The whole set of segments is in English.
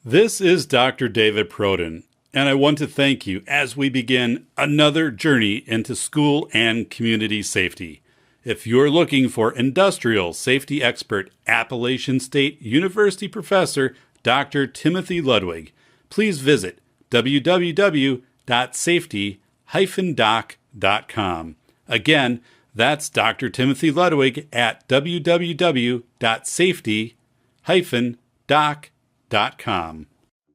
This is Dr. David Proden, and I want to thank you as we begin another journey into school and community safety. If you're looking for industrial safety expert, Appalachian State University professor Dr. Timothy Ludwig, please visit www.safety-doc.com. Again, that's Dr. Timothy Ludwig at www.safety-doc.com.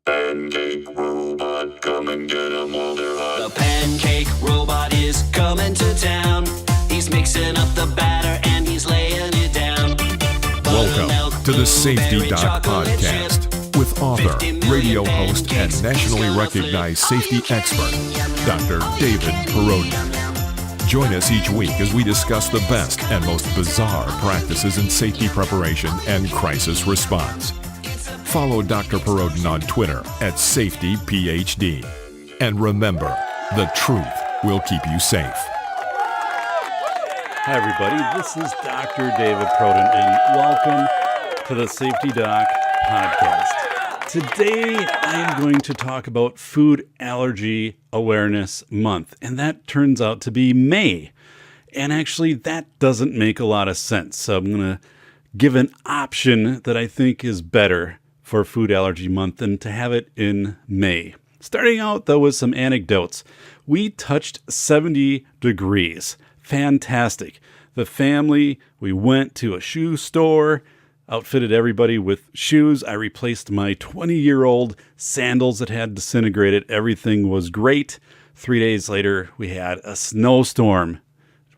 Pancake robot, come and get 'em while they're hot. The pancake robot is coming to town. He's mixing up the batter and he's laying it down. Welcome to the Safety Doc Podcast with author, radio host, and nationally recognized safety expert, Dr. David Perrodin. Join us each week as we discuss the best and most bizarre practices in safety preparation and crisis response. Follow Dr. Perrodin on Twitter at SafetyPhD. And remember, the truth will keep you safe. Hi, everybody. This is Dr. David Proden, and welcome to the Safety Doc Podcast. Today, I'm going to talk about Food Allergy Awareness Month, and that turns out to be May. And actually, that doesn't make a lot of sense, so I'm going to give an option that I think is better for Food Allergy Month than to have it in May. Starting out, though, with some anecdotes. We touched 70 degrees. Fantastic. The family, we went to a shoe store, outfitted everybody with shoes. I replaced my 20-year-old sandals that had disintegrated. Everything was great. 3 days later, we had a snowstorm.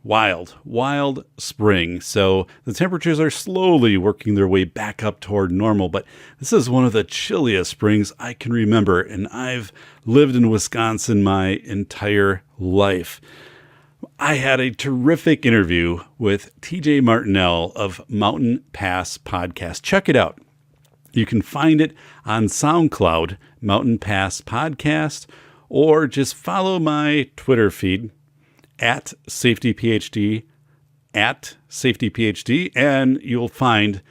Wild spring. So the temperatures are slowly working their way back up toward normal, but this is one of the chilliest springs I can remember, and I've lived in Wisconsin my entire life. I had a terrific interview with TJ Martinell of Mountain Pass Podcast. Check it out. You can find it on SoundCloud, Mountain Pass Podcast, or just follow my Twitter feed at SafetyPhD, and you'll find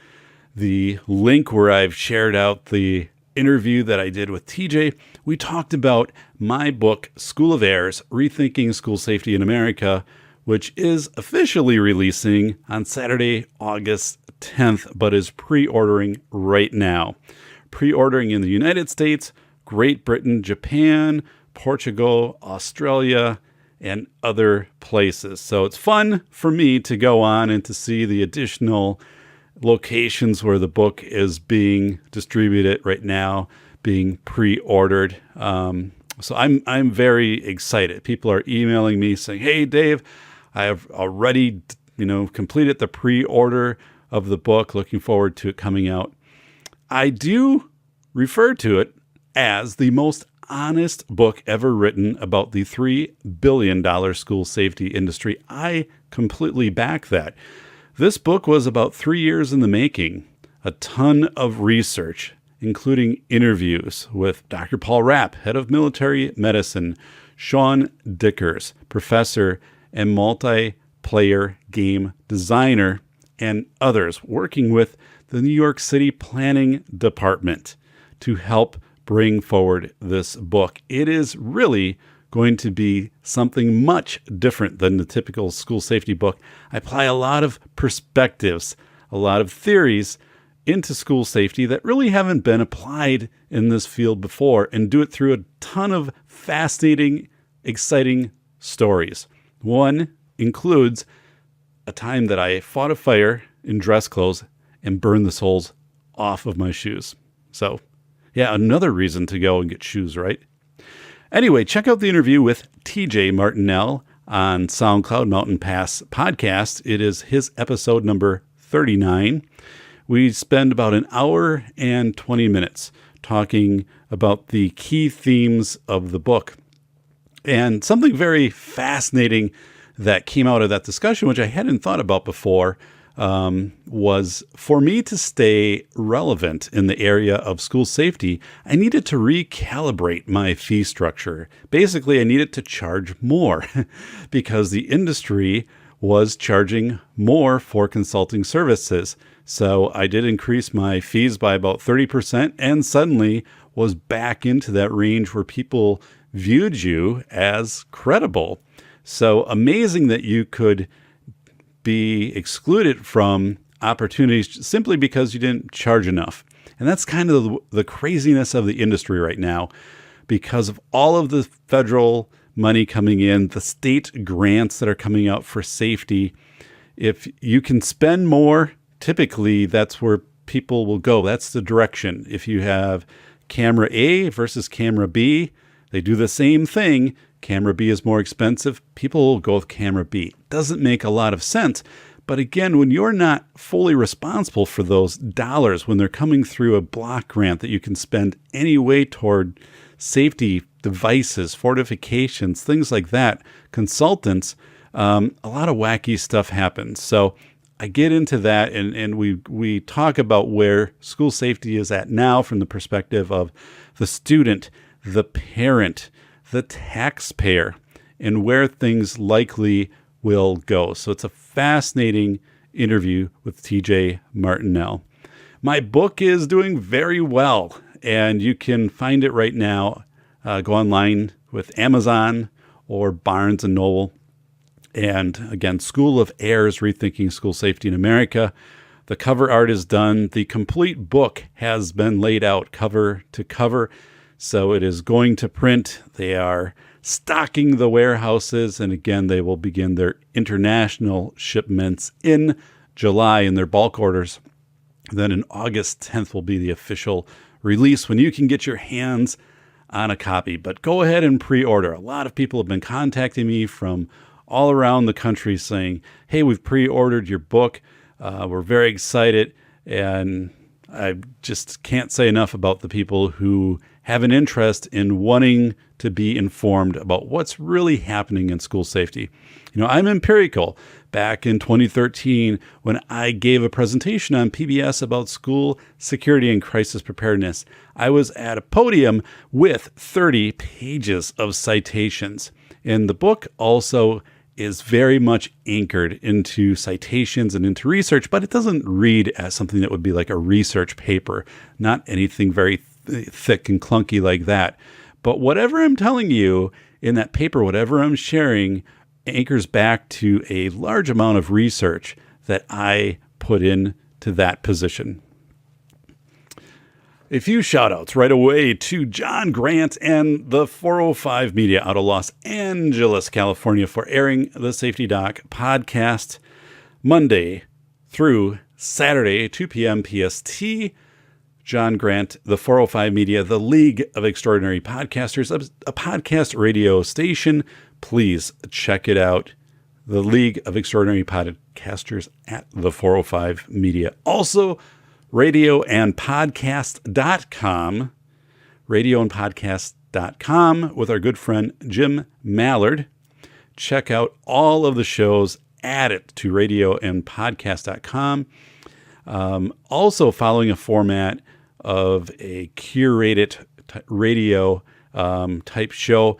the link where I've shared out the interview that I did with TJ. We talked about my book, School of Errors, Rethinking School Safety in America, which is officially releasing on Saturday, August 10th, but is pre-ordering right now. Pre-ordering in the United States, Great Britain, Japan, Portugal, Australia, and other places. So it's fun for me to go on and to see the additional locations where the book is being distributed right now, being pre-ordered. So I'm very excited. People are emailing me saying, "Hey, Dave, I have already, completed the pre-order of the book. Looking forward to it coming out." I do refer to it as the most honest book ever written about the $3 billion school safety industry. I completely back that. This book was about 3 years in the making, a ton of research, including interviews with Dr. Paul Rapp, head of military medicine, Sean Dickers, professor and multiplayer game designer, and others working with the New York City Planning Department to help bring forward this book. It is really going to be something much different than the typical school safety book. I apply a lot of perspectives, a lot of theories into school safety that really haven't been applied in this field before, and do it through a ton of fascinating, exciting stories. One includes a time that I fought a fire in dress clothes and burned the soles off of my shoes. So, yeah, another reason to go and get shoes, right? Anyway, check out the interview with TJ Martinell on SoundCloud Mountain Pass Podcast. It is his episode number 39. We spend about an hour and 20 minutes talking about the key themes of the book. And something very fascinating that came out of that discussion, which I hadn't thought about before, was for me to stay relevant in the area of school safety, I needed to recalibrate my fee structure. Basically, I needed to charge more because the industry was charging more for consulting services. So I did increase my fees by about 30% and suddenly was back into that range where people viewed you as credible. So amazing that you could be excluded from opportunities simply because you didn't charge enough. And that's kind of the craziness of the industry right now because of all of the federal money coming in, the state grants that are coming out for safety. If you can spend more, typically that's where people will go. That's the direction. If you have camera A versus camera B, they do the same thing. Camera B is more expensive. People will go with camera B. Doesn't make a lot of sense. But again, when you're not fully responsible for those dollars, when they're coming through a block grant that you can spend any way toward safety devices, fortifications, things like that, consultants, a lot of wacky stuff happens. So I get into that and we talk about where school safety is at now from the perspective of the student, the parent, the taxpayer, and where things likely will go. So it's a fascinating interview with TJ Martinell. My book is doing very well, and you can find it right now. Go online with Amazon or Barnes & Noble. And again, School of Airs, Rethinking School Safety in America. The cover art is done. The complete book has been laid out cover to cover. So it is going to print. They are stocking the warehouses. And again, they will begin their international shipments in July in their bulk orders. Then in August 10th will be the official release when you can get your hands on a copy. But go ahead and pre-order. A lot of people have been contacting me from all around the country saying, hey, we've pre-ordered your book. We're very excited. And I just can't say enough about the people who have an interest in wanting to be informed about what's really happening in school safety. You know, I'm empirical. Back in 2013, when I gave a presentation on PBS about school security and crisis preparedness, I was at a podium with 30 pages of citations. And the book also is very much anchored into citations and into research, but it doesn't read as something that would be like a research paper, not anything very thick and clunky like that. But whatever I'm telling you in that paper, whatever I'm sharing, anchors back to a large amount of research that I put into that position. A few shout-outs right away to John Grant and the 405 Media out of Los Angeles, California for airing the Safety Doc podcast Monday through Saturday, 2 p.m. PST. John Grant, the 405 Media, the League of Extraordinary Podcasters, a podcast radio station. Please check it out. The League of Extraordinary Podcasters at the 405 Media. Also, radioandpodcast.com, radioandpodcast.com with our good friend Jim Mallard. Check out all of the shows, add it to radioandpodcast.com. Also following a format of a curated radio type show.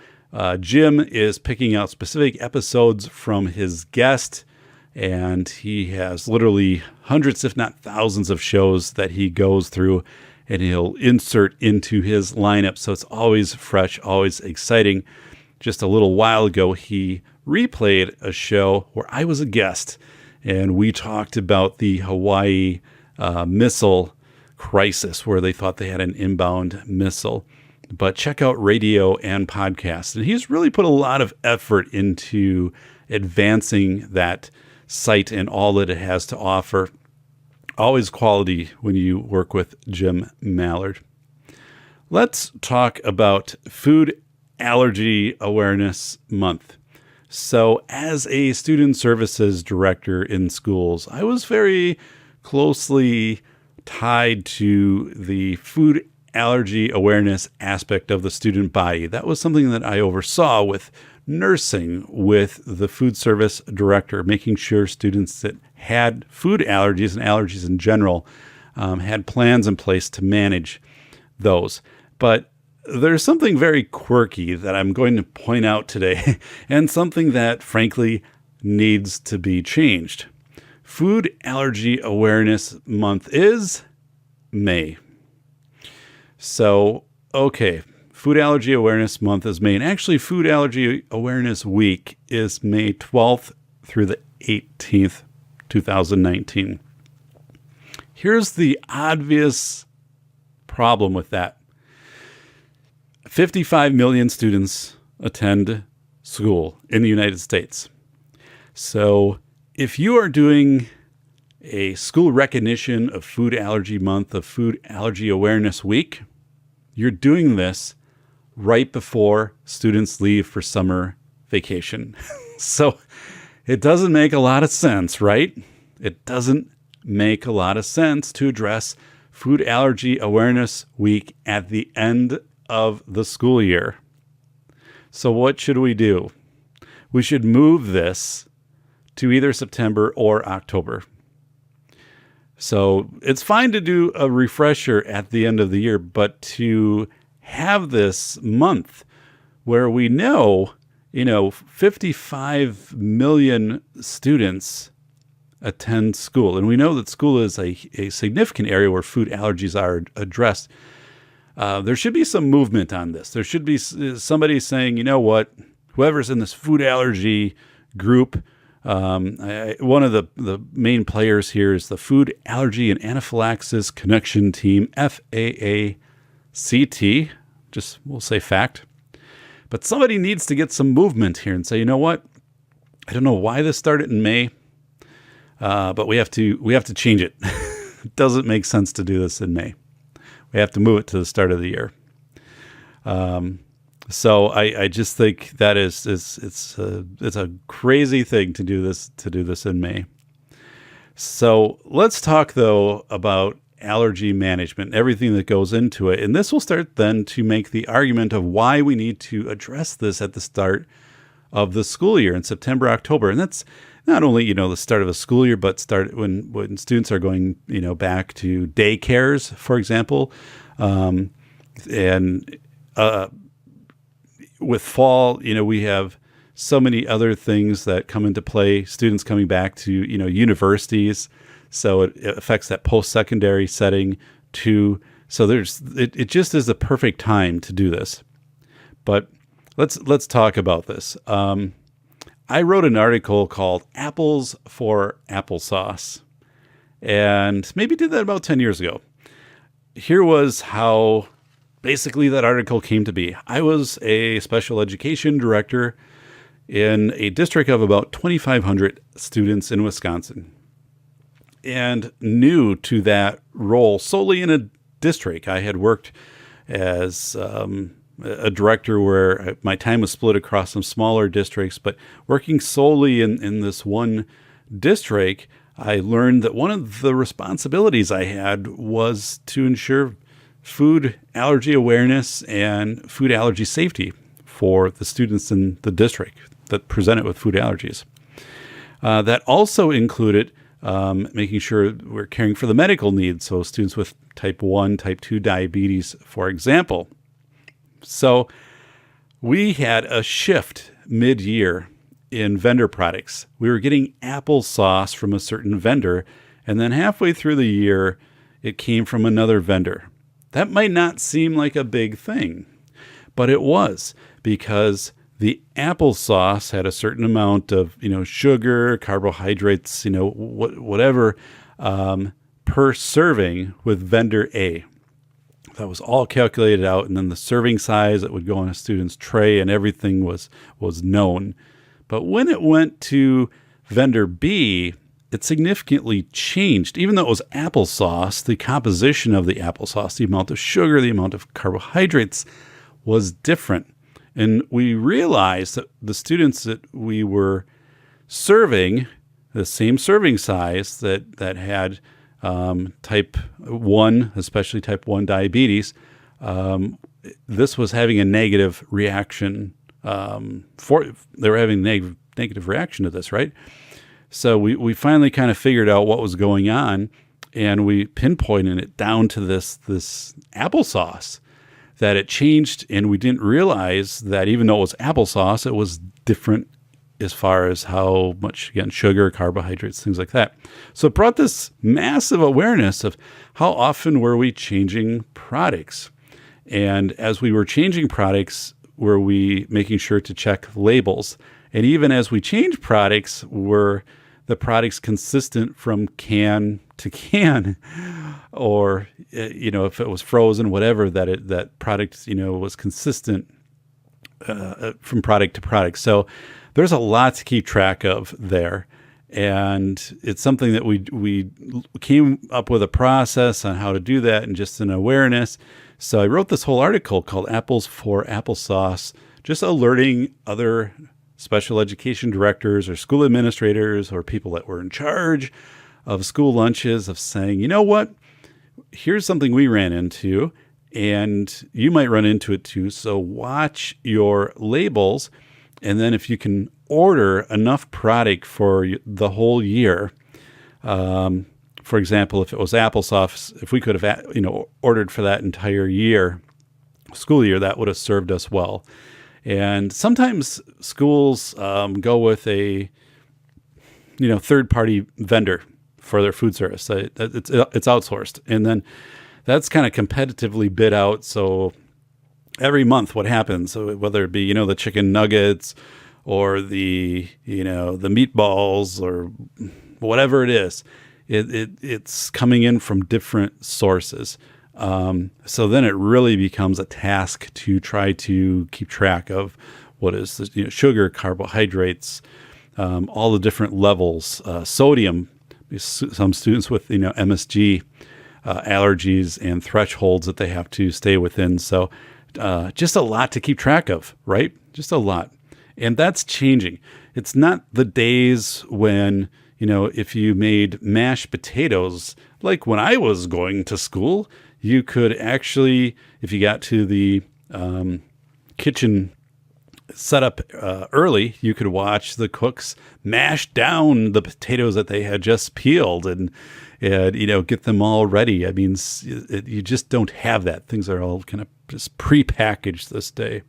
Jim is picking out specific episodes from his guest, and he has literally hundreds, if not thousands of shows that he goes through and he'll insert into his lineup. So it's always fresh, always exciting. Just a little while ago, he replayed a show where I was a guest, and we talked about the Hawaii missile crisis where they thought they had an inbound missile. But check out Radio and Podcast. And he's really put a lot of effort into advancing that site and all that it has to offer. Always quality when you work with Jim Mallard. Let's talk about Food Allergy Awareness Month. So as a student services director in schools, I was very closely tied to the food allergy awareness aspect of the student body. That was something that I oversaw with nursing, with the food service director, making sure students that had food allergies and allergies in general had plans in place to manage those. But there's something very quirky that I'm going to point out today, and something that, frankly, needs to be changed. Food Allergy Awareness Month is May. So, okay, Food Allergy Awareness Month is May. And actually, Food Allergy Awareness Week is May 12th through the 18th, 2019. Here's the obvious problem with that. 55 million students attend school in the United States. So if you are doing a school recognition of Food Allergy Month, of Food Allergy Awareness Week, you're doing this right before students leave for summer vacation. So it doesn't make a lot of sense, right? It doesn't make a lot of sense to address Food Allergy Awareness Week at the end of the school year. So what should we do? We should move this to either September or October. So it's fine to do a refresher at the end of the year, but to have this month where we know, 55 million students attend school, and we know that school is a significant area where food allergies are addressed. There should be some movement on this. There should be somebody saying, you know what, whoever's in this food allergy group, one of the main players here is the Food Allergy and Anaphylaxis Connection Team, FAACT, we'll say fact. But somebody needs to get some movement here and say, you know what, I don't know why this started in May, but we have to change it. It doesn't make sense to do this in May. We have to move it to the start of the year. So I just think that it's a crazy thing to do this in May. So let's talk though about allergy management, everything that goes into it, and this will start then to make the argument of why we need to address this at the start of the school year in September, October, and that's not only the start of a school year, but start when students are going back to daycares, for example, and with fall, we have so many other things that come into play. Students coming back to universities, so it affects that post-secondary setting too. So it just is the perfect time to do this. But let's talk about this. I wrote an article called Apples for Applesauce, and maybe did that about 10 years ago. Here was how basically that article came to be. I was a special education director in a district of about 2,500 students in Wisconsin, and new to that role solely in a district. I had worked as a director where my time was split across some smaller districts, but working solely in this one district, I learned that one of the responsibilities I had was to ensure food allergy awareness and food allergy safety for the students in the district that presented with food allergies. That also included making sure we're caring for the medical needs, so students with type 1, type 2 diabetes, for example. So we had a shift mid-year in vendor products. We were getting applesauce from a certain vendor, and then halfway through the year, it came from another vendor. That might not seem like a big thing, but it was, because the applesauce had a certain amount of, sugar, carbohydrates, whatever, per serving with vendor A. That was all calculated out, and then the serving size that would go on a student's tray and everything was known. But when it went to vendor B, it significantly changed. Even though it was applesauce, the composition of the applesauce, the amount of sugar, the amount of carbohydrates was different. And we realized that the students that we were serving, the same serving size that had type 1, especially type 1 diabetes, this was having a negative reaction. They were having a negative reaction to this, right? So we finally kind of figured out what was going on, and we pinpointed it down to this applesauce, that it changed, and we didn't realize that even though it was applesauce, it was different as far as how much, again, sugar, carbohydrates, things like that. So it brought this massive awareness of how often were we changing products. And as we were changing products, were we making sure to check labels? And even as we change products, were the products consistent from can to can? Or, if it was frozen, whatever, that product, was consistent from product to product. So there's a lot to keep track of there. And it's something that we came up with a process on how to do that and just an awareness. So I wrote this whole article called Apples for Applesauce, just alerting other special education directors or school administrators or people that were in charge of school lunches of saying, you know what, here's something we ran into and you might run into it too. So watch your labels. And then if you can order enough product for the whole year, for example, if it was applesauce, if we could have, ordered for that entire year, school year, that would have served us well. And sometimes schools go with a, third-party vendor for their food service. It's outsourced, and then that's kind of competitively bid out. So every month, what happens? So whether it be the chicken nuggets or the the meatballs or whatever it is. It's coming in from different sources. So then it really becomes a task to try to keep track of what is the, sugar, carbohydrates, all the different levels, sodium. Some students with MSG allergies and thresholds that they have to stay within. So just a lot to keep track of, right? Just a lot. And that's changing. It's not the days when if you made mashed potatoes, like when I was going to school, you could actually, if you got to the kitchen setup early, you could watch the cooks mash down the potatoes that they had just peeled and get them all ready. I mean, you just don't have that. Things are all kind of just pre-packaged this day.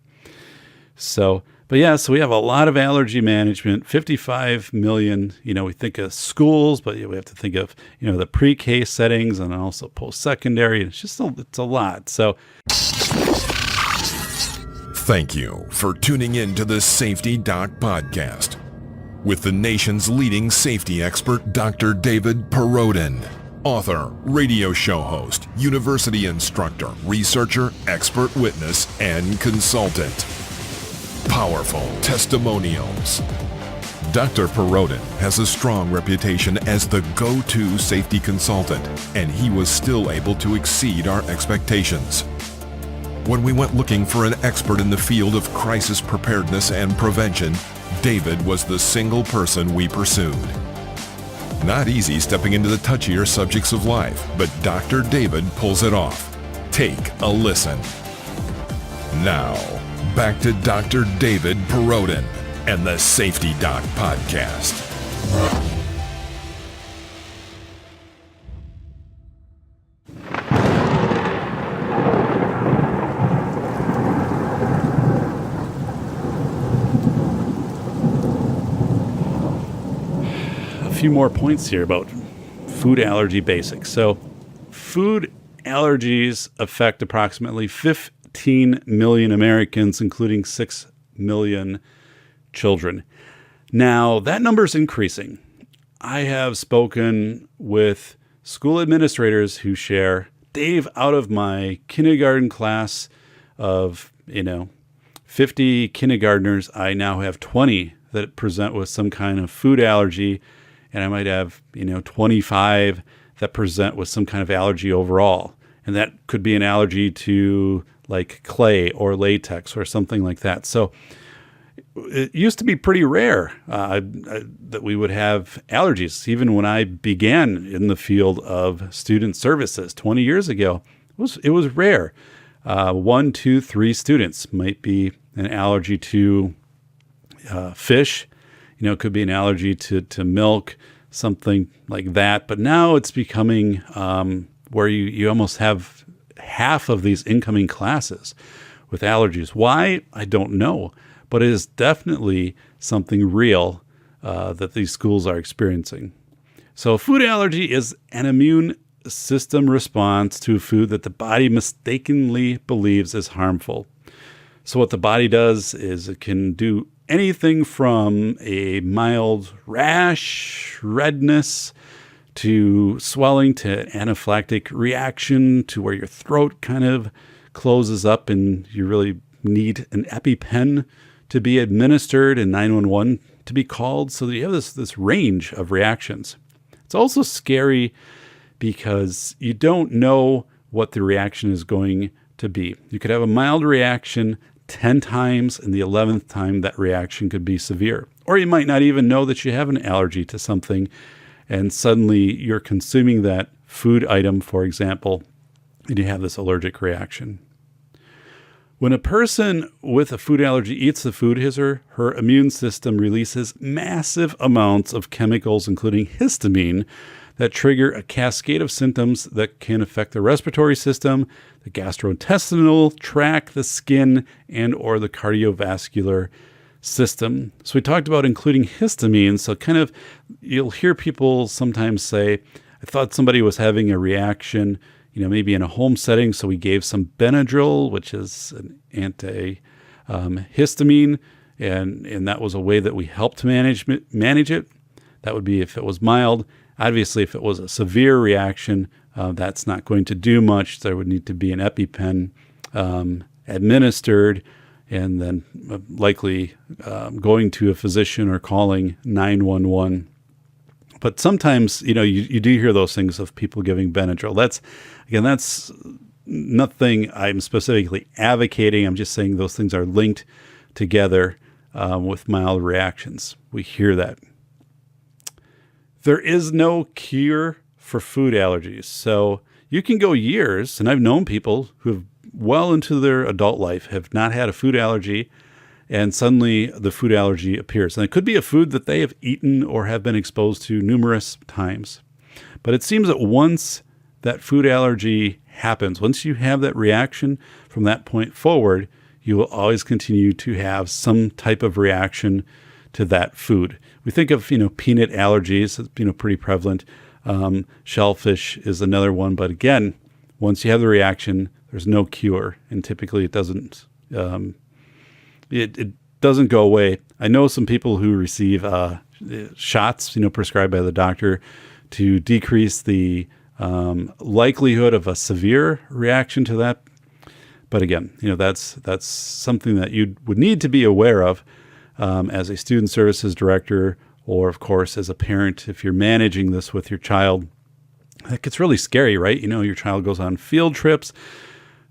So we have a lot of allergy management, 55 million, we think of schools, but we have to think of, the pre-K settings and also post-secondary. It's a lot. So thank you for tuning in to the Safety Doc Podcast with the nation's leading safety expert, Dr. David Perodin, author, radio show host, university instructor, researcher, expert witness, and consultant. Powerful testimonials. Dr. Perodin has a strong reputation as the go-to safety consultant, and he was still able to exceed our expectations. When we went looking for an expert in the field of crisis preparedness and prevention, David was the single person we pursued. Not easy stepping into the touchier subjects of life, but Dr. David pulls it off. Take a listen. Now, back to Dr. David Perodin and the Safety Doc Podcast. a few more points here about food allergy basics. So food allergies affect approximately 15 million Americans, including 6 million children. Now, that number is increasing. I have spoken with school administrators who share, Dave, out of my kindergarten class of, 50 kindergartners, I now have 20 that present with some kind of food allergy, and I might have, 25 that present with some kind of allergy overall. And that could be an allergy to like clay or latex or something like that. So it used to be pretty rare that we would have allergies. Even when I began in the field of student services 20 years ago, it was rare. 1, 2, 3 students might be an allergy to fish. It could be an allergy to milk, something like that. But now it's becoming where you almost have half of these incoming classes with allergies. Why? I don't know. But it is definitely something real that these schools are experiencing. So food allergy is an immune system response to food that the body mistakenly believes is harmful. So what the body does is it can do anything from a mild rash, redness, to swelling, to anaphylactic reaction, to where your throat kind of closes up and you really need an EpiPen to be administered and 911 to be called. So that you have this range of reactions. It's also scary because you don't know what the reaction is going to be. You could have a mild reaction 10 times, and the 11th time that reaction could be severe. Or you might not even know that you have an allergy to something, and suddenly you're consuming that food item, for example, and you have this allergic reaction. When a person with a food allergy eats the food, his or her immune system releases massive amounts of chemicals, including histamine, that trigger a cascade of symptoms that can affect the respiratory system, the gastrointestinal tract, the skin, and or the cardiovascular system. So we talked about including histamine. So kind of, you'll hear people sometimes say, I thought somebody was having a reaction, maybe in a home setting. So we gave some Benadryl, which is an anti-histamine, and that was a way that we helped manage it. That would be if it was mild. Obviously, if it was a severe reaction, that's not going to do much. There would need to be an EpiPen administered, and then likely going to a physician or calling 911. But sometimes, you do hear those things of people giving Benadryl. That's nothing I'm specifically advocating. I'm just saying those things are linked together with mild reactions. We hear that. There is no cure for food allergies. So you can go years, and I've known people who have well into their adult life have not had a food allergy, and suddenly the food allergy appears. And it could be a food that they have eaten or have been exposed to numerous times. But it seems that once that food allergy happens, once you have that reaction from that point forward, you will always continue to have some type of reaction to that food. We think of, peanut allergies, it's, pretty prevalent. Shellfish is another one. But again, once you have the reaction, there's no cure. And typically it doesn't, it doesn't go away. I know some people who receive shots, prescribed by the doctor to decrease the likelihood of a severe reaction to that. But again, that's something that you would need to be aware of as a student services director, or of course as a parent, if you're managing this with your child. It gets really scary, right? Your child goes on field trips,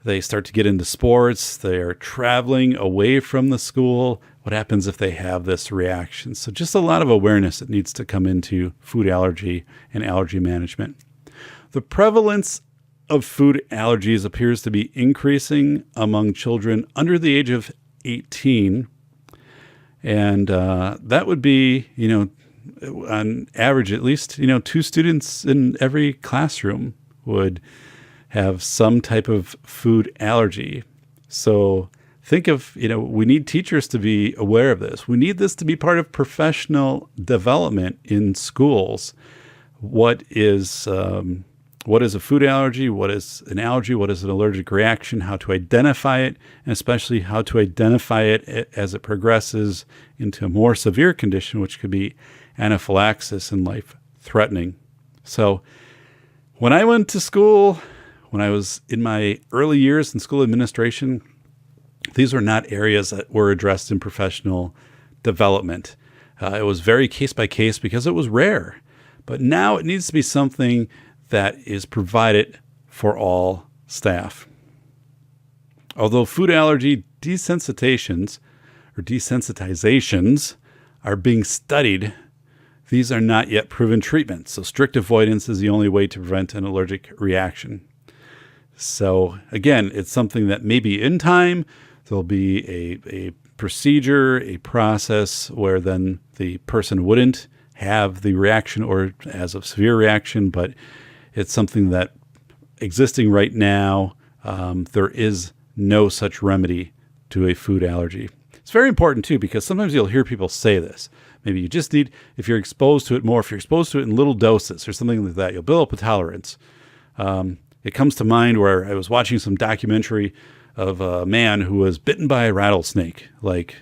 they start to get into sports, they're traveling away from the school. What happens if they have this reaction? So just a lot of awareness that needs to come into food allergy and allergy management. The prevalence of food allergies appears to be increasing among children under the age of 18. And that would be, on average, at least, 2 students in every classroom would have some type of food allergy. So think of, we need teachers to be aware of this. We need this to be part of professional development in schools. What is a food allergy? What is an allergy? What is an allergic reaction? How to identify it, and especially how to identify it as it progresses into a more severe condition, which could be anaphylaxis and life-threatening. So when I went to school, when I was in my early years in school administration, these were not areas that were addressed in professional development. It was very case by case because it was rare. But now it needs to be something that is provided for all staff. Although food allergy desensitizations are being studied, these are not yet proven treatments. So strict avoidance is the only way to prevent an allergic reaction. So again, it's something that maybe in time there'll be a procedure, a process where then the person wouldn't have the reaction or as a severe reaction, but it's something that existing right now, there is no such remedy to a food allergy. It's very important too, because sometimes you'll hear people say this. Maybe you just need, if you're exposed to it more, if you're exposed to it in little doses or something like that, you'll build up a tolerance. It comes to mind where I was watching some documentary of a man who was bitten by a rattlesnake, like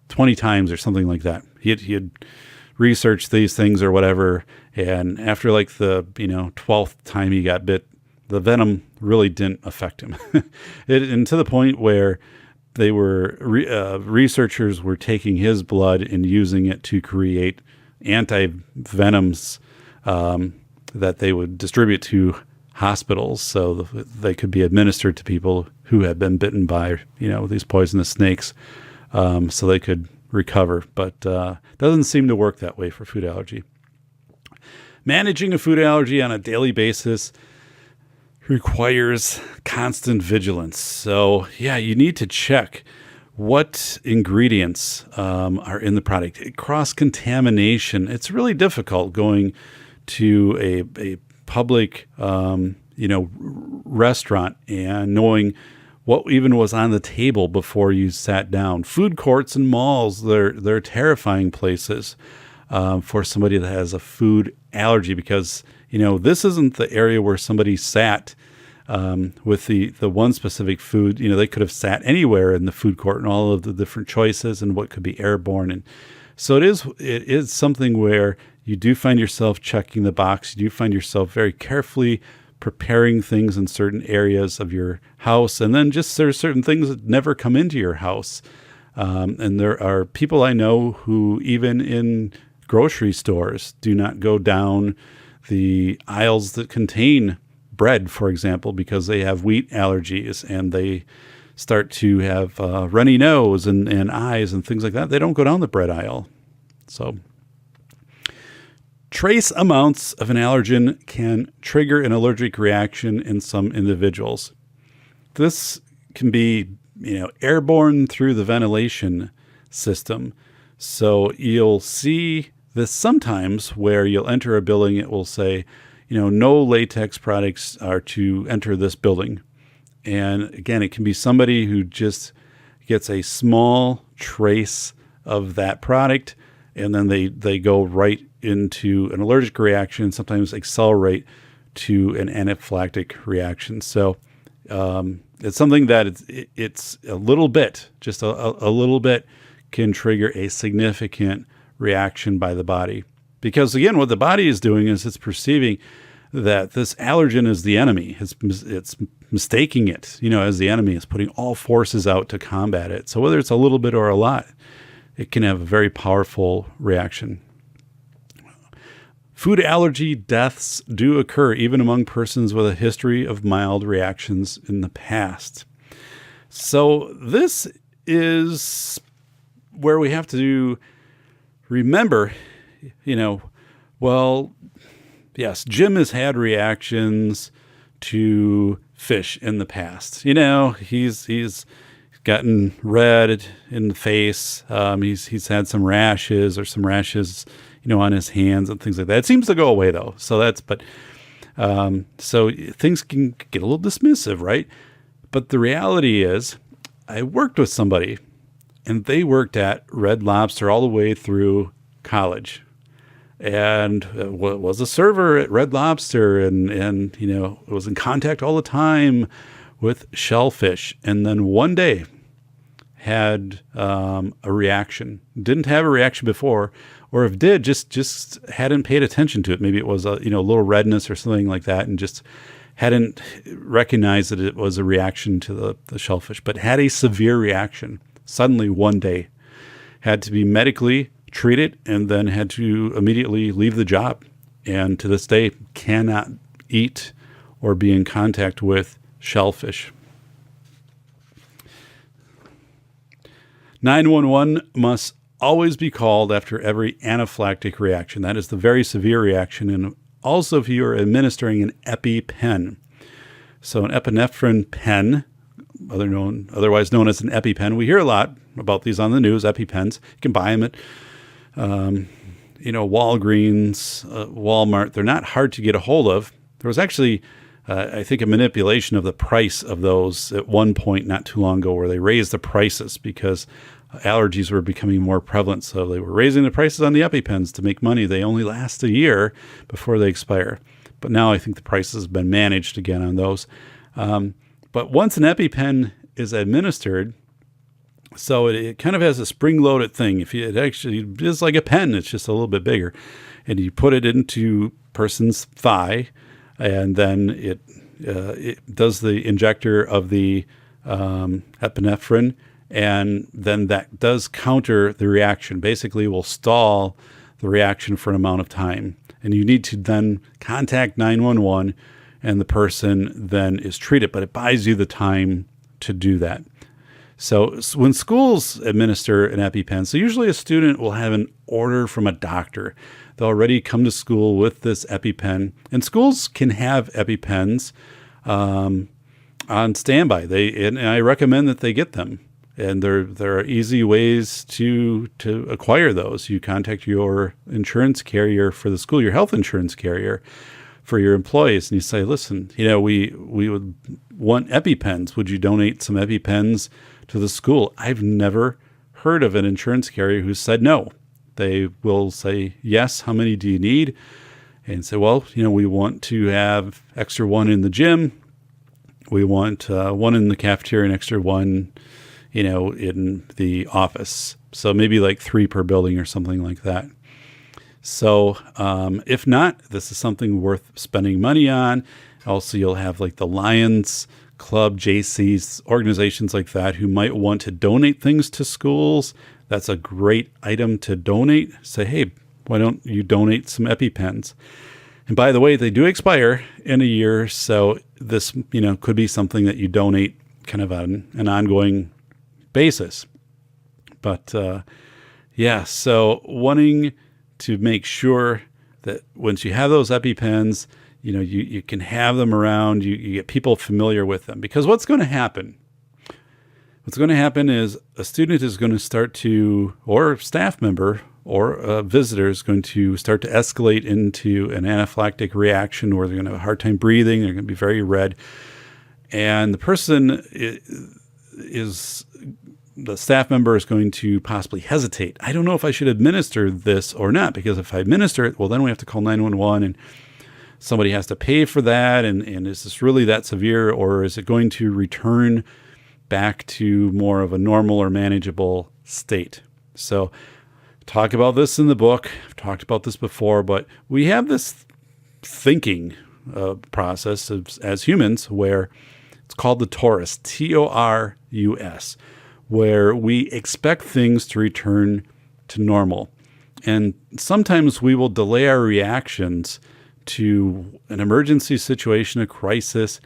20 times or something like that. He had researched these things or whatever, and after like the 12th time he got bit, the venom really didn't affect him. And to the point where they were researchers were taking his blood and using it to create anti-venoms that they would distribute to hospitals so they could be administered to people who had been bitten by these poisonous snakes, so they could recover. But doesn't seem to work that way for food allergy. Managing a food allergy on a daily basis requires constant vigilance. So yeah, you need to check what ingredients are in the product. Cross-contamination, it's really difficult going to a public restaurant and knowing what even was on the table before you sat down. Food courts and malls, they're terrifying places for somebody that has a food allergy, because this isn't the area where somebody sat with the one specific food. They could have sat anywhere in the food court and all of the different choices and what could be airborne. And so it is something where you do find yourself checking the box. You do find yourself very carefully preparing things in certain areas of your house. And then just there's certain things that never come into your house. And there are people I know who even in grocery stores do not go down the aisles that contain bread, for example, because they have wheat allergies and they start to have runny nose and eyes and things like that. They don't go down the bread aisle. So trace amounts of an allergen can trigger an allergic reaction in some individuals. This can be, airborne through the ventilation system. So you'll see this sometimes where you'll enter a building, it will say, no latex products are to enter this building. And again, it can be somebody who just gets a small trace of that product, and then they go right into an allergic reaction, sometimes accelerate to an anaphylactic reaction. So it's something that it's a little bit, just a little bit can trigger a significant reaction by the body. Because again, what the body is doing is it's perceiving that this allergen is the enemy. It's mistaking it, as the enemy. It's putting all forces out to combat it. So whether it's a little bit or a lot, it can have a very powerful reaction. Food allergy deaths do occur even among persons with a history of mild reactions in the past. So this is where we have to remember, yes, Jim has had reactions to fish in the past. He's gotten red in the face. He's had some rashes on his hands and things like that. It seems to go away though. So so things can get a little dismissive, right? But the reality is, I worked with somebody and they worked at Red Lobster all the way through college, and was a server at Red Lobster, and was in contact all the time with shellfish. And then one day had a reaction. Didn't have a reaction before, or if did, just hadn't paid attention to it. Maybe it was a little redness or something like that, and just hadn't recognized that it was a reaction to the shellfish, but had a severe reaction. Suddenly one day had to be medically treated and then had to immediately leave the job. And to this day cannot eat or be in contact with shellfish. 911 must always be called after every anaphylactic reaction. That is the very severe reaction. And also if you are administering an EpiPen. So an epinephrine pen, otherwise known as an EpiPen. We hear a lot about these on the news, EpiPens. You can buy them at, Walgreens, Walmart. They're not hard to get a hold of. There was actually I think, a manipulation of the price of those at one point not too long ago, where they raised the prices because allergies were becoming more prevalent. So they were raising the prices on the EpiPens to make money. They only last a year before they expire. But now I think the prices have been managed again on those. But once an EpiPen is administered, so it kind of has a spring-loaded thing. It actually is like a pen, it's just a little bit bigger. And you put it into person's thigh, and then it does the injector of the epinephrine, and then that does counter the reaction. Basically, will stall the reaction for an amount of time. And you need to then contact 911, and the person then is treated. But it buys you the time to do that. So when schools administer an EpiPen, so usually a student will have an order from a doctor. They'll already come to school with this EpiPen. And schools can have EpiPens on standby. And I recommend that they get them. And there are easy ways to acquire those. You contact your insurance carrier for the school, your health insurance carrier for your employees, and you say, listen, we would want EpiPens. Would you donate some EpiPens to the school? I've never heard of an insurance carrier who said no. They will say, yes, how many do you need? And say, well, we want to have extra one in the gym. We want one in the cafeteria and extra one, in the office. So maybe like 3 per building or something like that. So if not, this is something worth spending money on. Also, you'll have like the Lions Club, JCs, organizations like that who might want to donate things to schools. That's a great item to donate. Say, hey, why don't you donate some EpiPens? And by the way, they do expire in a year. So this, could be something that you donate kind of on an ongoing basis. But so wanting to make sure that once you have those EpiPens, you can have them around, you get people familiar with them. Because what's going to happen? What's going to happen is a student is going to start to, or a staff member or a visitor is going to start to escalate into an anaphylactic reaction where they're going to have a hard time breathing, they're going to be very red. And the staff member is going to possibly hesitate. I don't know if I should administer this or not, because if I administer it, well, then we have to call 911 and somebody has to pay for that. And is this really that severe, or is it going to return back to more of a normal or manageable state? So talk about this in the book. I've talked about this before, but we have this thinking process as humans where it's called the torus, Torus, where we expect things to return to normal. And sometimes we will delay our reactions to an emergency situation, a crisis,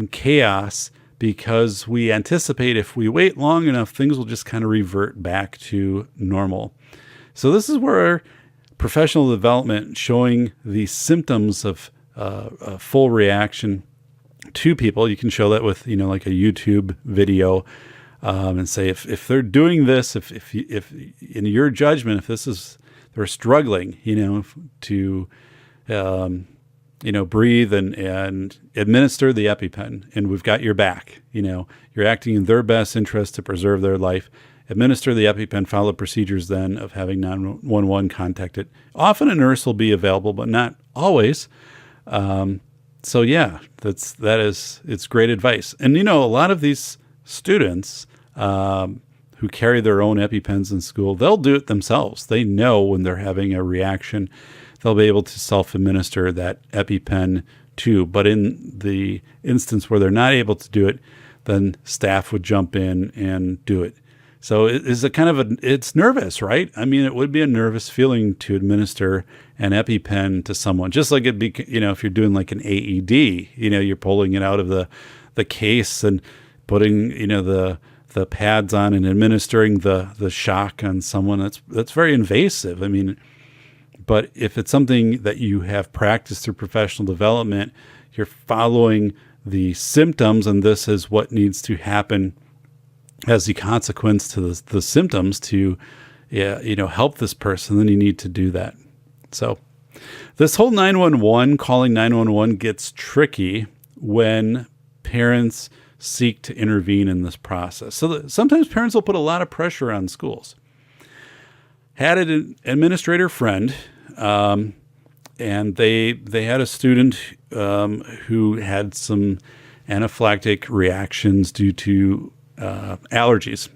chaos, because we anticipate if we wait long enough, things will just kind of revert back to normal. So this is where professional development, showing the symptoms of a full reaction to people, you can show that with, like a YouTube video, and say, if they're doing this, if in your judgment, if they're struggling, to, breathe and administer the EpiPen, and we've got your back, you're acting in their best interest to preserve their life, administer the EpiPen, follow the procedures then of having 911 contacted. Often a nurse will be available, but not always. So yeah, it's great advice. And, a lot of these students, who carry their own EpiPens in school, they'll do it themselves. They know when they're having a reaction, they'll be able to self-administer that EpiPen too. But in the instance where they're not able to do it, then staff would jump in and do it. So it's nervous, right? I mean, it would be a nervous feeling to administer an EpiPen to someone, just like it'd be, if you're doing like an AED, you're pulling it out of the case and putting, the pads on and administering the shock on someone. That's very invasive. I mean, but if it's something that you have practiced through professional development, you're following the symptoms, and this is what needs to happen as the consequence to the symptoms to, help this person, then you need to do that. So this whole 911, calling 911 gets tricky when parents seek to intervene in this process. So sometimes parents will put a lot of pressure on schools. Had an administrator friend, and they had a student who had some anaphylactic reactions due to allergies.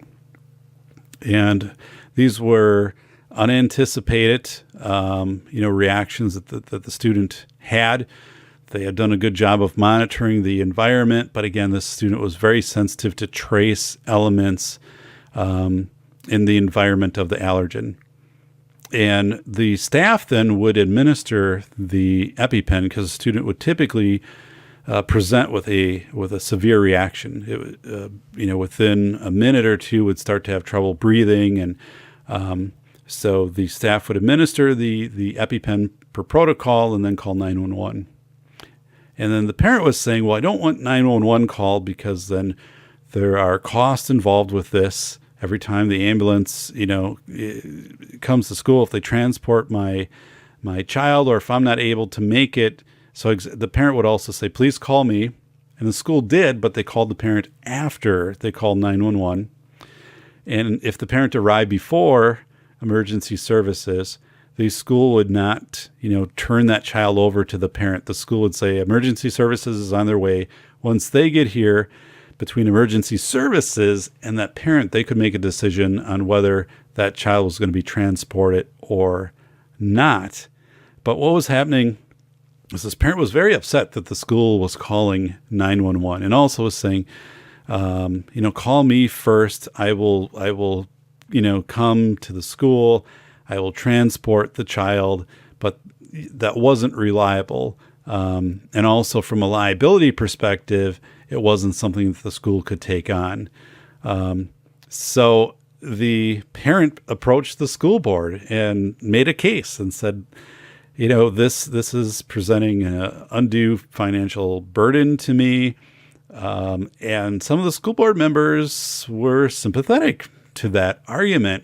And these were unanticipated, reactions that the student had. They had done a good job of monitoring the environment, but again, this student was very sensitive to trace elements in the environment of the allergen. And the staff then would administer the EpiPen because the student would typically present with a severe reaction. It within a minute or two would start to have trouble breathing, and so the staff would administer the EpiPen per protocol and then call 911. And then the parent was saying, well, I don't want 911 called because then there are costs involved with this. Every time the ambulance, comes to school, if they transport my child, or if I'm not able to make it. So the parent would also say, please call me. And the school did, but they called the parent after they called 911. And if the parent arrived before emergency services, the school would not, turn that child over to the parent. The school would say, emergency services is on their way. Once they get here, between emergency services and that parent, they could make a decision on whether that child was going to be transported or not. But what was happening is this parent was very upset that the school was calling 911 and also was saying, call me first. I will, come to the school. I will transport the child, but that wasn't reliable. And also from a liability perspective, it wasn't something that the school could take on. So the parent approached the school board and made a case and said, this is presenting an undue financial burden to me. And some of the school board members were sympathetic to that argument.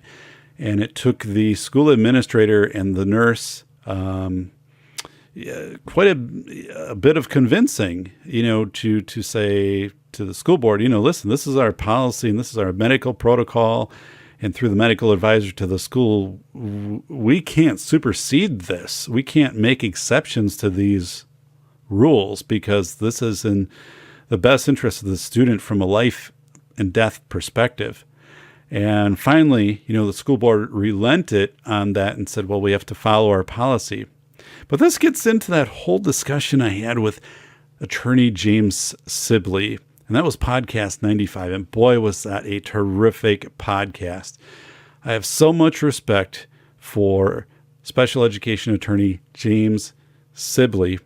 And it took the school administrator and the nurse quite a bit of convincing, to say to the school board, listen, this is our policy and this is our medical protocol. And through the medical advisor to the school, we can't supersede this. We can't make exceptions to these rules because this is in the best interest of the student from a life and death perspective. And finally, the school board relented on that and said, well, we have to follow our policy. But this gets into that whole discussion I had with attorney James Sibley, and that was podcast 95. And boy, was that a terrific podcast. I have so much respect for special education attorney James Sibley.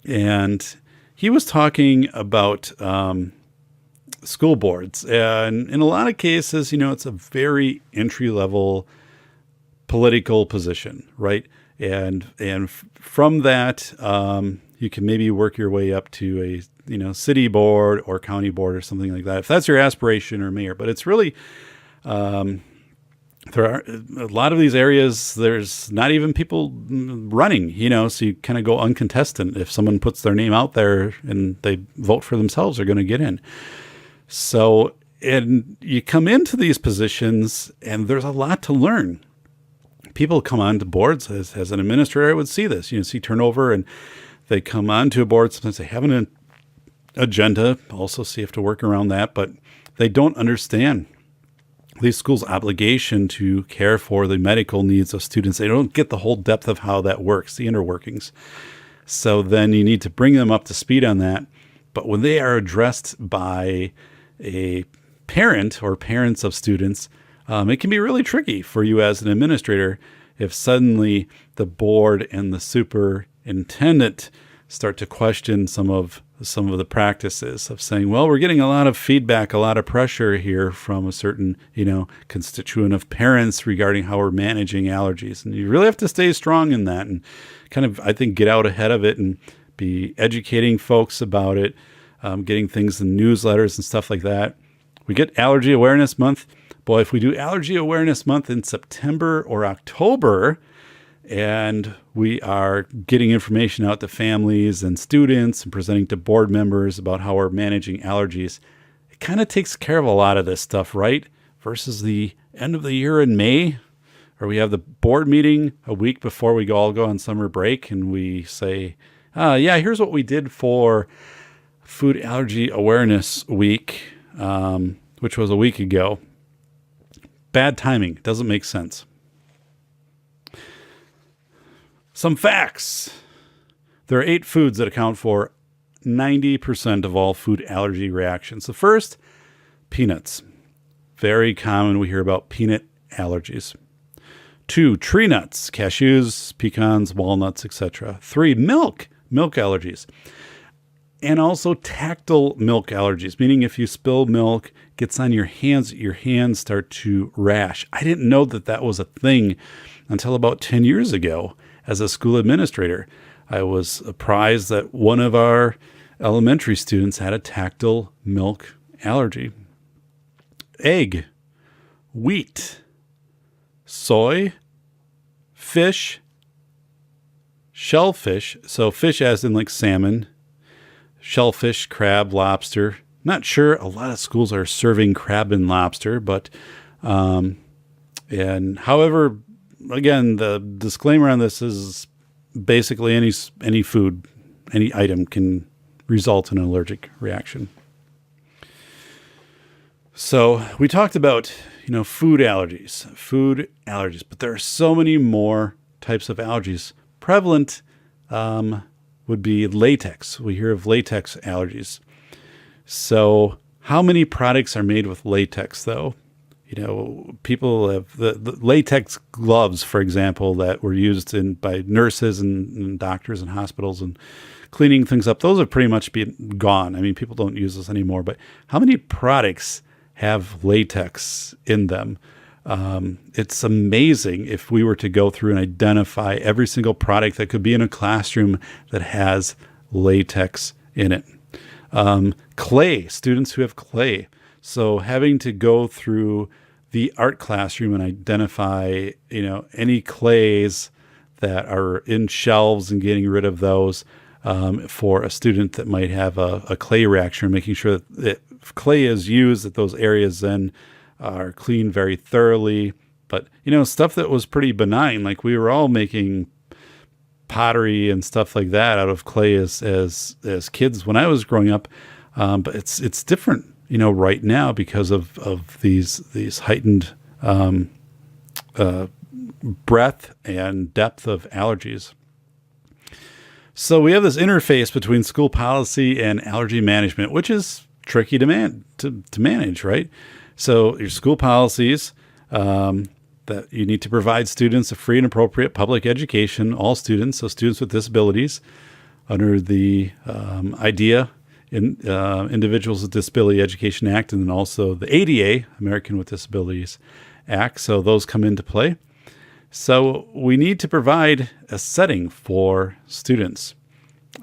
And he was talking about school boards. And in a lot of cases, it's a very entry-level political position, right? And from that, you can maybe work your way up to a city board or county board or something like that, if that's your aspiration, or mayor. But it's really there are a lot of these areas. There's not even people running, so you kind of go uncontested. If someone puts their name out there and they vote for themselves, they're going to get in. So, and you come into these positions, and there's a lot to learn. People come on to boards, as an administrator, I would see this, see turnover, and they come on to a board. Sometimes they have an agenda, also, so you have to work around that, but they don't understand these schools' obligation to care for the medical needs of students. They don't get the whole depth of how that works, the inner workings. So then you need to bring them up to speed on that. But when they are addressed by a parent or parents of students, it can be really tricky for you as an administrator if suddenly the board and the superintendent start to question some of the practices of saying, well, we're getting a lot of feedback, a lot of pressure here from a certain, constituent of parents regarding how we're managing allergies. And you really have to stay strong in that and kind of, I think, get out ahead of it and be educating folks about it, getting things in newsletters and stuff like that. We get Allergy Awareness Month. Boy, if we do Allergy Awareness Month in September or October, and we are getting information out to families and students and presenting to board members about how we're managing allergies. It kind of takes care of a lot of this stuff, right? Versus the end of the year in May, or we have the board meeting a week before we all go on summer break, and we say, yeah, here's what we did for Food Allergy Awareness Week, which was a week ago. Bad timing. Doesn't make sense. Some facts. There are 8 foods that account for 90% of all food allergy reactions. The first, peanuts. Very common. We hear about peanut allergies. 2, tree nuts, cashews, pecans, walnuts, etc. 3, milk allergies. And also tactile milk allergies, meaning if you spill milk, it gets on your hands start to rash. I didn't know that was a thing until about 10 years ago. As a school administrator, I was surprised that one of our elementary students had a tactile milk allergy. Egg, wheat, soy, fish, shellfish, so fish as in like salmon, shellfish, crab, lobster. Not sure a lot of schools are serving crab and lobster, but and however, again, the disclaimer on this is basically any food, any item can result in an allergic reaction. So we talked about, food allergies, but there are so many more types of allergies. Prevalent would be latex. We hear of latex allergies. So how many products are made with latex, though? People have the latex gloves, for example, that were used by nurses and doctors and hospitals and cleaning things up. Those have pretty much been gone. I mean, people don't use this anymore. But how many products have latex in them? It's amazing if we were to go through and identify every single product that could be in a classroom that has latex in it. Clay, students who have clay. So having to go through the art classroom and identify, any clays that are in shelves and getting rid of those for a student that might have a clay reaction, making sure that if clay is used, that those areas then are cleaned very thoroughly. But, stuff that was pretty benign, like we were all making pottery and stuff like that out of clay as kids when I was growing up. But it's different, right now because of these heightened breadth and depth of allergies. So we have this interface between school policy and allergy management, which is tricky to manage, right? So your school policies that you need to provide students a free and appropriate public education, all students, so students with disabilities, under the IDEA, Individuals with Disability Education Act, and then also the ADA, American with Disabilities Act. So those come into play. So we need to provide a setting for students.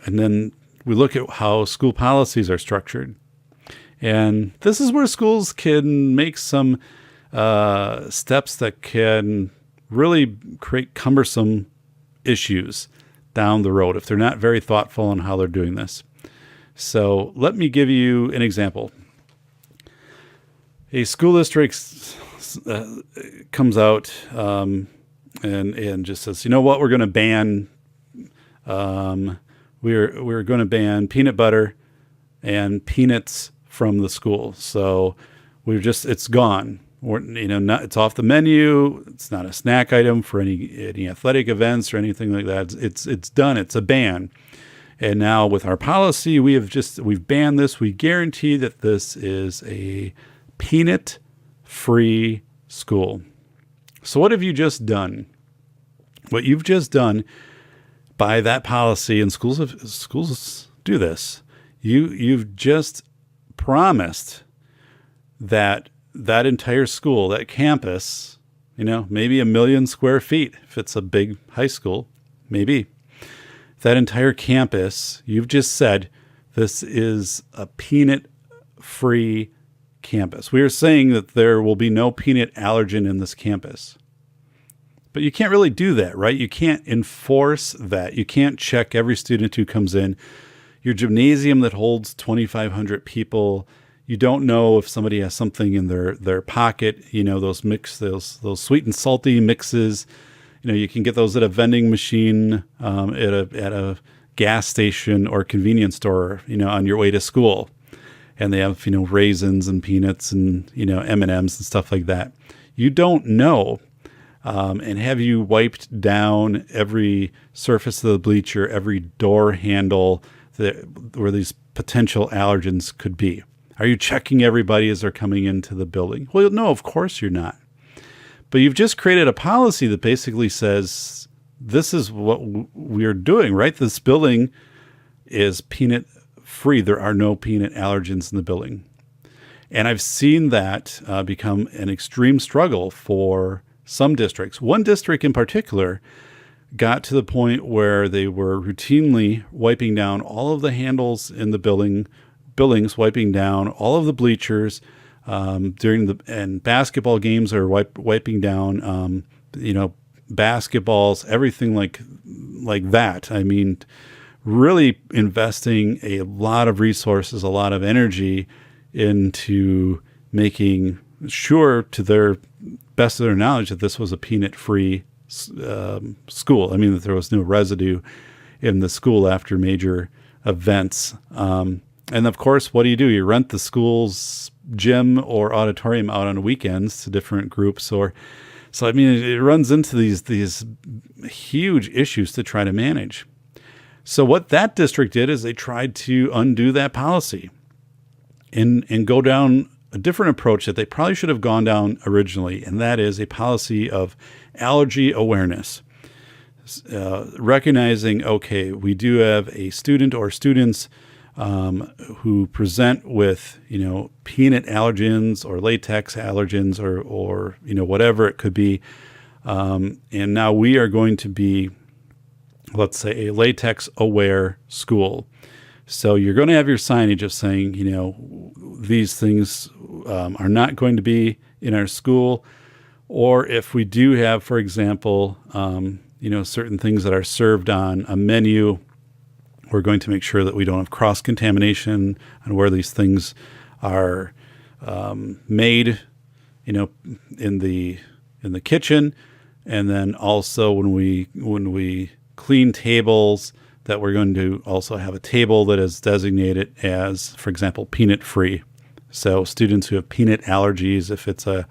And then we look at how school policies are structured. And this is where schools can make some steps that can really create cumbersome issues down the road if they're not very thoughtful on how they're doing this. So let me give you an example. A school district comes out and just says, you know what, we're going to ban we're going to ban peanut butter and peanuts from the school. So it's gone. It's off the menu. It's not a snack item for any athletic events or anything like that. It's done. It's a ban. And now with our policy, we've banned this. We guarantee that this is a peanut-free school. So what have you just done? What you've just done by that policy, and schools do this, you've just promised that entire school, that campus, maybe 1 million square feet, if it's a big high school, maybe. That entire campus, you've just said, this is a peanut-free campus. We are saying that there will be no peanut allergen in this campus. But you can't really do that, right? You can't enforce that. You can't check every student who comes in. Your gymnasium that holds 2,500 people, you don't know if somebody has something in their pocket, those those sweet and salty mixes. You can get those at a vending machine, at a gas station or convenience store, on your way to school. And they have, raisins and peanuts and, M&Ms and stuff like that. You don't know. And have you wiped down every surface of the bleacher, every door handle where these potential allergens could be? Are you checking everybody as they're coming into the building? Well, no, of course you're not. But you've just created a policy that basically says, this is what we're doing, right? This building is peanut free. There are no peanut allergens in the building. And I've seen that become an extreme struggle for some districts. One district in particular got to the point where they were routinely wiping down all of the handles in the buildings, wiping down all of the bleachers and basketball games are wiping down, basketballs, everything like that. I mean, really investing a lot of resources, a lot of energy into making sure, to their best of their knowledge, that this was a peanut-free school. I mean, that there was no residue in the school after major events. And of course, what do? You rent the school's gym or auditorium out on weekends to different groups. So I mean, it runs into these huge issues to try to manage. So what that district did is they tried to undo that policy and go down a different approach that they probably should have gone down originally, and that is a policy of allergy awareness. Recognizing, okay, we do have a student or students who present with, peanut allergens or latex allergens or whatever it could be. And now we are going to be, let's say, a latex aware school. So you're going to have your signage of saying, these things are not going to be in our school. Or if we do have, for example, certain things that are served on a menu, we're going to make sure that we don't have cross-contamination on where these things are made, in the kitchen. And then also when we clean tables, that we're going to also have a table that is designated as, for example, peanut-free. So students who have peanut allergies, if it's a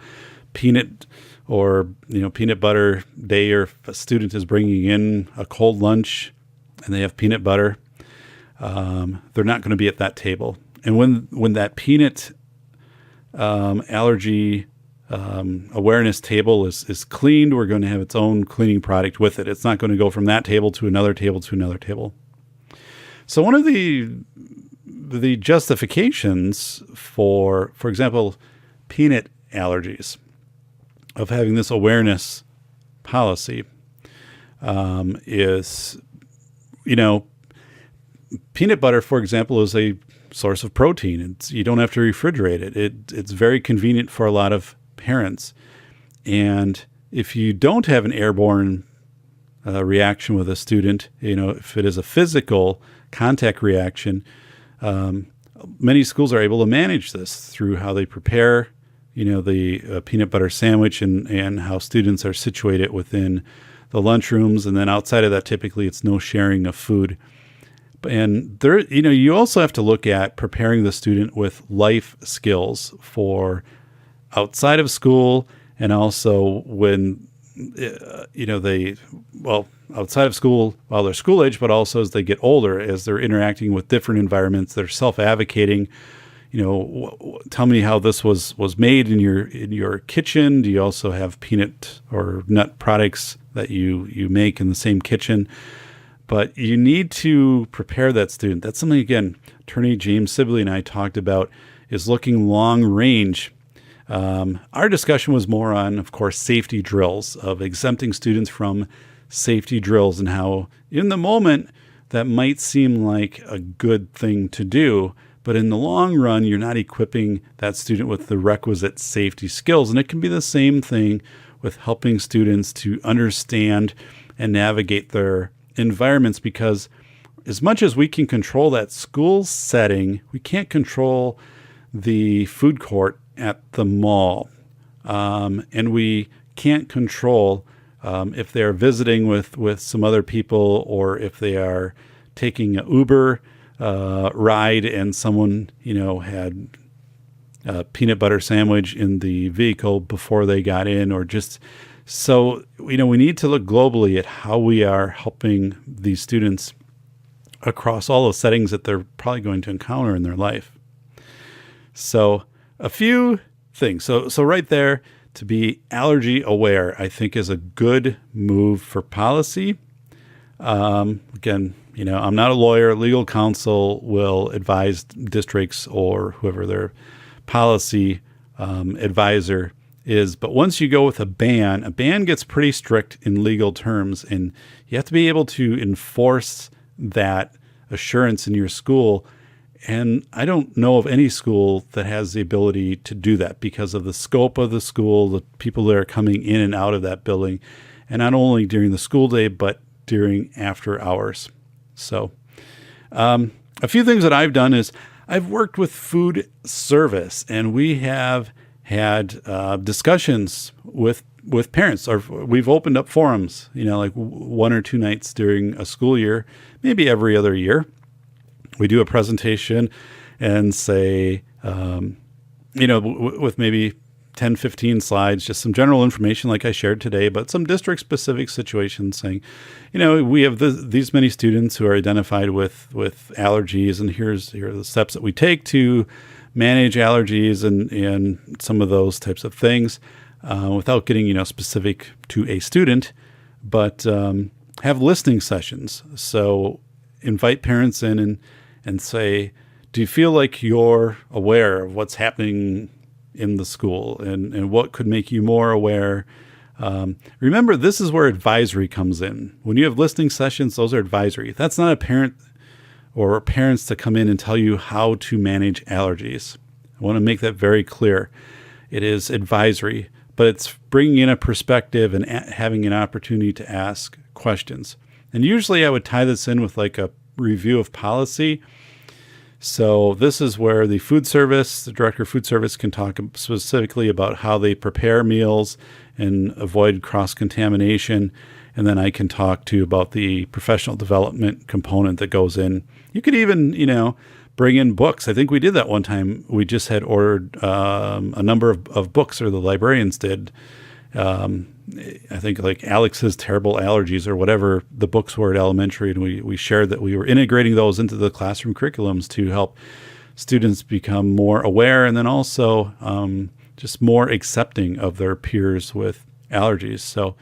peanut or peanut butter day, or if a student is bringing in a cold lunch and they have peanut butter, they're not going to be at that table. And when that peanut allergy awareness table is cleaned, we're going to have its own cleaning product with it. It's not going to go from that table to another table to another table. So one of the justifications for example, peanut allergies, of having this awareness policy is, peanut butter, for example, is a source of protein. You don't have to refrigerate it. It's very convenient for a lot of parents. And if you don't have an airborne reaction with a student, if it is a physical contact reaction, many schools are able to manage this through how they prepare, the peanut butter sandwich and how students are situated within the lunchrooms. And then outside of that, typically it's no sharing of food. And there, you also have to look at preparing the student with life skills for outside of school, and also when, outside of school while they're school age, but also as they get older, as they're interacting with different environments, they're self-advocating. Tell me how this was made in your kitchen. Do you also have peanut or nut products that you make in the same kitchen? But you need to prepare that student. That's something, again, Attorney James Sibley and I talked about, is looking long range. Our discussion was more on, of course, safety drills, of exempting students from safety drills, and how in the moment that might seem like a good thing to do, but in the long run, you're not equipping that student with the requisite safety skills. And it can be the same thing with helping students to understand and navigate their environments, because as much as we can control that school setting, we can't control the food court at the mall. And we can't control if they're visiting with some other people, or if they are taking an Uber ride and someone, had a peanut butter sandwich in the vehicle before they got in, or just so, we need to look globally at how we are helping these students across all the settings that they're probably going to encounter in their life. So a few things. So right there, to be allergy aware, I think is a good move for policy. Again, I'm not a lawyer. Legal counsel will advise districts or whoever their policy advisor is. But once you go with a ban gets pretty strict in legal terms, and you have to be able to enforce that assurance in your school. And I don't know of any school that has the ability to do that because of the scope of the school, the people that are coming in and out of that building, and not only during the school day, but during after hours. So a few things that I've done is I've worked with food service, and we have had discussions with parents, or we've opened up forums, like 1 or 2 nights during a school year, maybe every other year. We do a presentation and say, with maybe 10, 15 slides, just some general information like I shared today, but some district-specific situations saying, we have these many students who are identified with allergies, and here are the steps that we take to manage allergies and some of those types of things, without getting, specific to a student, but have listening sessions. So invite parents in and say, do you feel like you're aware of what's happening in the school, and what could make you more aware? Remember, this is where advisory comes in. When you have listening sessions, those are advisory. That's not a parent or parents to come in and tell you how to manage allergies. I want to make that very clear. It is advisory, but it's bringing in a perspective and having an opportunity to ask questions. And usually I would tie this in with like a review of policy. So this is where the director of food service can talk specifically about how they prepare meals and avoid cross-contamination. And then I can talk to you about the professional development component that goes in. You could even, bring in books. I think we did that one time. We just had ordered a number of books, or the librarians did. I think like Alex's Terrible Allergies or whatever the books were at elementary. And we shared that we were integrating those into the classroom curriculums to help students become more aware, and then also just more accepting of their peers with allergies. So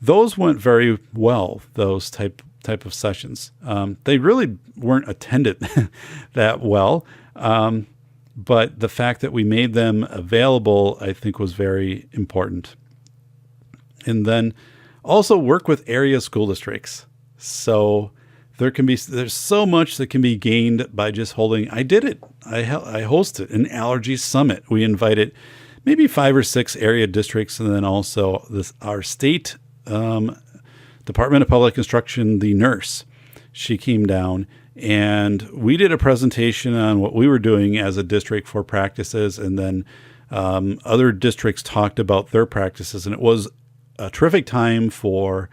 those went very well, those type of sessions. They really weren't attended that well. But the fact that we made them available, I think, was very important. And then also work with area school districts. So there's so much that can be gained by just holding. I did it. I hosted an allergy summit. We invited maybe 5 or 6 area districts, and then also our state Department of Public Instruction, the nurse. She came down, and we did a presentation on what we were doing as a district for practices, and then other districts talked about their practices, and it was a terrific time for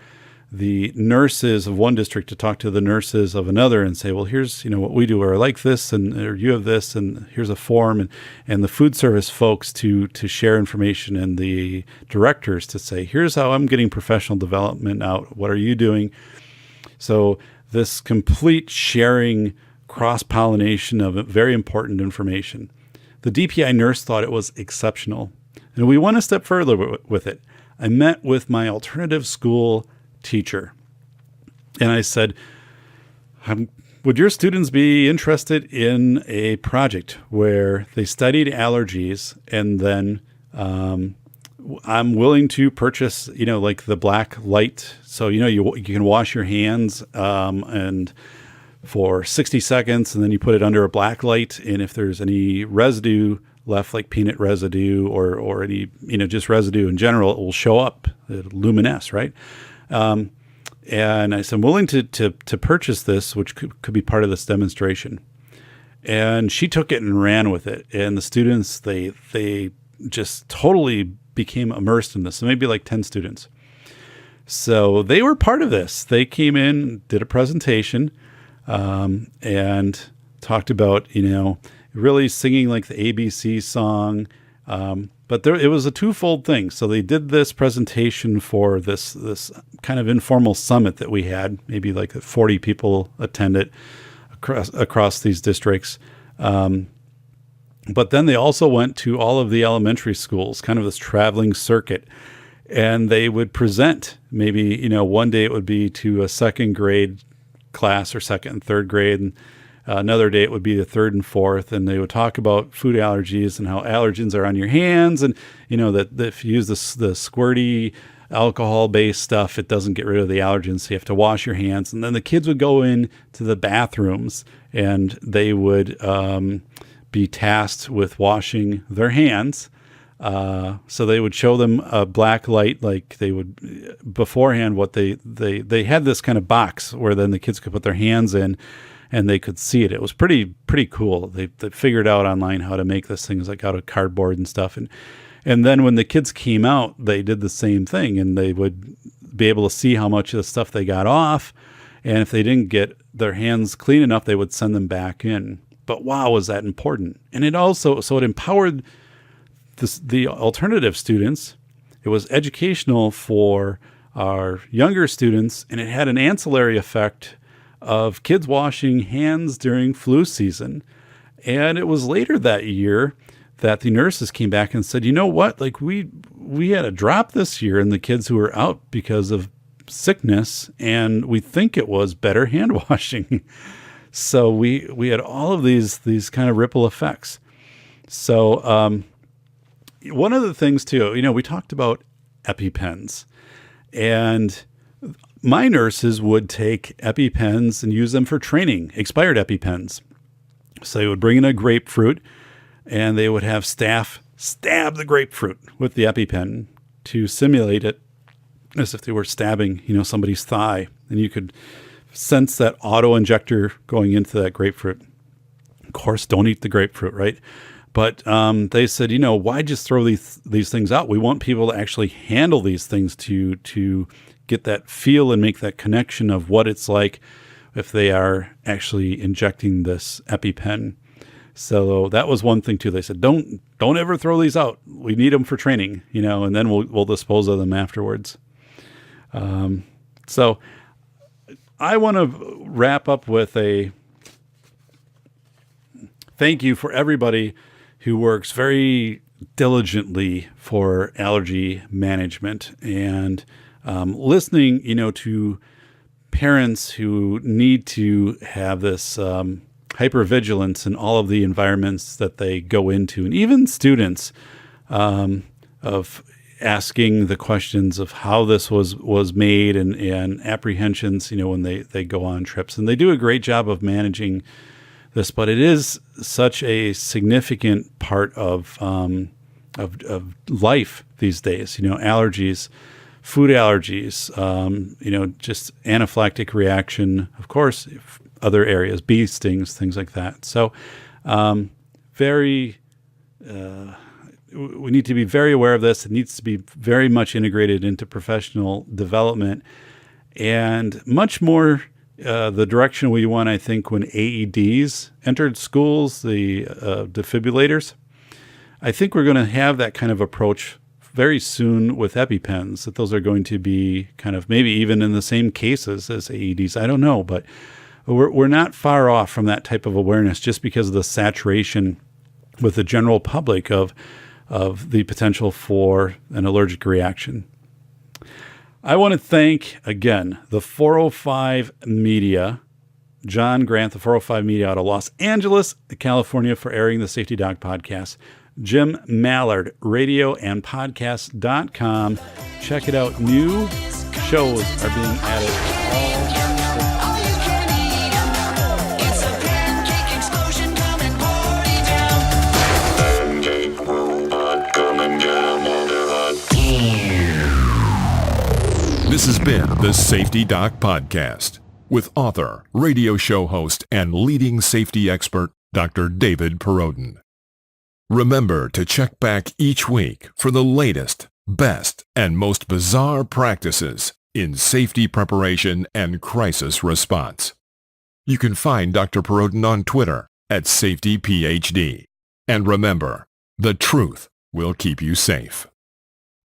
the nurses of one district to talk to the nurses of another and say, well, here's, what we do, or I like this, or you have this, and here's a form, and the food service folks to share information, and the directors to say, here's how I'm getting professional development out. What are you doing? So this complete sharing, cross-pollination of very important information. The DPI nurse thought it was exceptional. And we went a step further with it. I met with my alternative school teacher, and I said, would your students be interested in a project where they studied allergies, and then I'm willing to purchase, like the black light. So, you can wash your hands and for 60 seconds, and then you put it under a black light. And if there's any residue left like peanut residue or any, just residue in general, it will show up, it'll luminesce, right? And I said, I'm willing to purchase this, which could be part of this demonstration. And she took it and ran with it. And the students, they just totally became immersed in this. So maybe like 10 students. So they were part of this. They came in, did a presentation, and talked about, really singing like the ABC song. But it was a twofold thing. So they did this presentation for this kind of informal summit that we had. Maybe like 40 people attended across these districts. But then they also went to all of the elementary schools, kind of this traveling circuit. And they would present, maybe, one day it would be to a second grade class or second and third grade. And another day it would be the third and fourth. And they would talk about food allergies and how allergens are on your hands. And, that if you use the squirty alcohol-based stuff, it doesn't get rid of the allergens. So you have to wash your hands. And then the kids would go in to the bathrooms and they would be tasked with washing their hands. So they would show them a black light, like they would beforehand. What they had this kind of box where then the kids could put their hands in, and they could see it. It was pretty cool. They figured out online how to make this things like out of cardboard and stuff. And then when the kids came out, they did the same thing, and they would be able to see how much of the stuff they got off. And if they didn't get their hands clean enough, they would send them back in. But wow, was that important? And it also, so it empowered the alternative students. It was educational for our younger students, and it had an ancillary effect of kids washing hands during flu season. And it was later that year that the nurses came back and said, you know what, like we had a drop this year in the kids who were out because of sickness, and we think it was better hand washing. So we had all of these kind of ripple effects. So one of the things too, we talked about EpiPens, and my nurses would take EpiPens and use them for training, expired EpiPens. So they would bring in a grapefruit, and they would have staff stab the grapefruit with the EpiPen to simulate it as if they were stabbing, somebody's thigh. And you could sense that auto injector going into that grapefruit. Of course, don't eat the grapefruit, right? But they said, why just throw these things out? We want people to actually handle these things to get that feel and make that connection of what it's like if they are actually injecting this EpiPen. So that was one thing too. They said, don't ever throw these out. We need them for training, and then we'll dispose of them afterwards. So I want to wrap up with a thank you for everybody who works very diligently for allergy management and listening, to parents who need to have this hypervigilance in all of the environments that they go into, and even students of asking the questions of how this was made and apprehensions, when they go on trips. And they do a great job of managing this, but it is such a significant part of life these days. Allergies, food allergies, just anaphylactic reaction, of course, other areas, bee stings, things like that. So, we need to be very aware of this. It needs to be very much integrated into professional development, and much more the direction we went, I think, when AEDs entered schools, the defibrillators. I think we're going to have that kind of approach very soon with EpiPens, that those are going to be kind of maybe even in the same cases as AEDs. I don't know, but we're not far off from that type of awareness just because of the saturation with the general public of the potential for an allergic reaction. I want to thank, again, the 405 Media, John Grant, the 405 Media out of Los Angeles, California, for airing the Safety Doc podcast. Jim Mallard, radioandpodcast.com. Check it out. New shows are being added all It's a pancake explosion, come and party down. Pancake This has been the Safety Doc Podcast with author, radio show host, and leading safety expert, Dr. David Perodin. Remember to check back each week for the latest, best, and most bizarre practices in safety preparation and crisis response. You can find Dr. Perodin on Twitter at SafetyPhD. And remember, the truth will keep you safe.